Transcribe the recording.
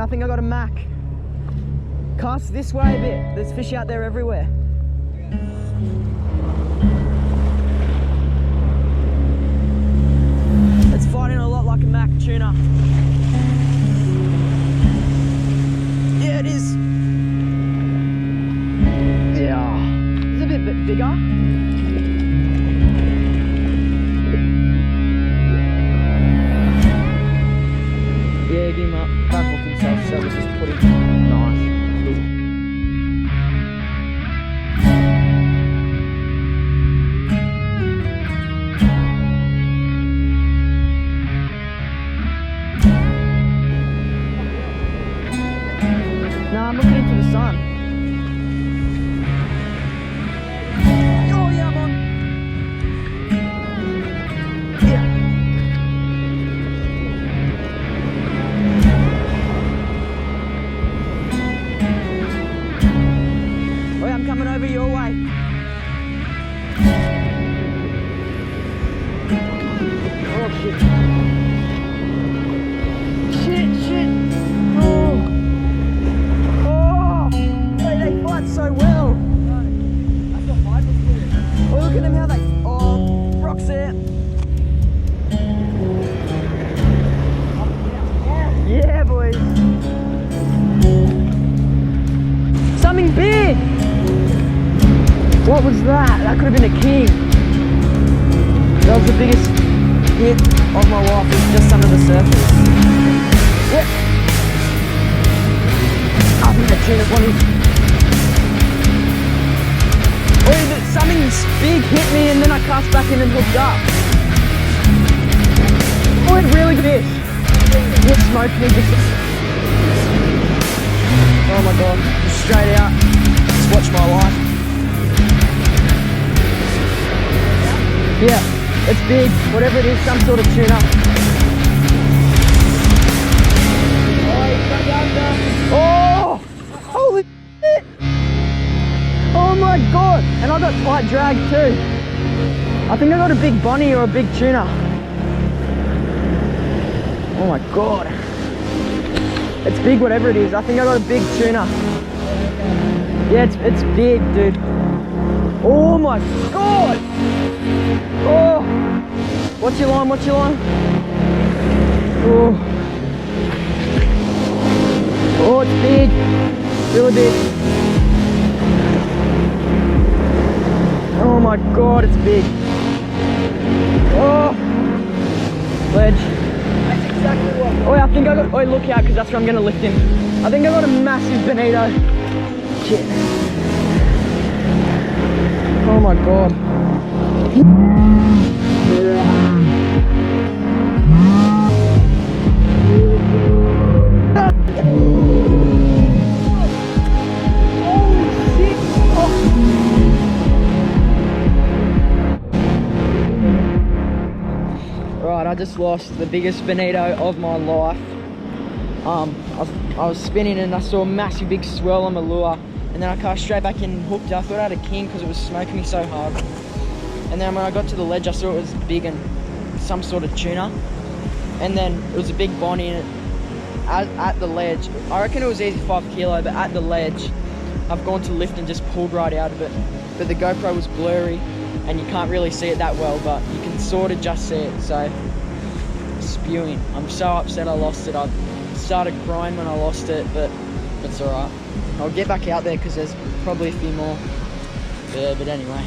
Yeah, I think I got a mac. Cast this way a bit. There's fish out there everywhere. It's fighting a lot like a mac tuna. Yeah, it is. Yeah. It's a bit bigger. Yeah, give him up. Can't hook himself, so we'll just put him. Nice. No, I'm looking into the sun. Oh yeah, I'm on. Yeah. Oh yeah, I'm coming over your way. Oh shit. Shit. Oh. They fight so well. Oh, look at them how they. Oh, Brock's there. Yeah, boys. Something big. What was that? That could have been a king. That was the biggest hit of my life. It was just under the surface. Yep. I think that tuna's one is. Something big hit me and then I cast back in and hooked up. Oh, it really good. It smoked me. Oh my god, just straight out. Just watch my life. Yeah, it's big. Whatever it is, some sort of tuna. Oh, holy shit. Oh my god! And I got tight drag too. I think I got a big bonnie or a big tuna. Oh my god. It's big whatever it is. I think I got a big tuna. Yeah, it's big, dude. Oh my god! Oh! What's your line? Oh. Oh, it's big. Really big. Oh my god, it's big. Oh, ledge. That's exactly what. Oh, yeah, I think I got. Oh, look out, because that's where I'm gonna lift him. I think I got a massive bonito. Shit. Oh my god. Right, I just lost the biggest bonito of my life. I was spinning and I saw a massive big swell on my lure, and then I cast straight back in and hooked it. I thought I had a king because it was smoking me so hard. And then when I got to the ledge, I saw it was big and some sort of tuna. And then it was a big bonnie in it at the ledge. I reckon it was easy 5 kilo, but at the ledge, I've gone to lift and just pulled right out of it. But the GoPro was blurry and you can't really see it that well, but you can sort of just see it. So, spewing. I'm so upset I lost it. I started crying when I lost it, but it's alright. I'll get back out there because there's probably a few more there, but anyway.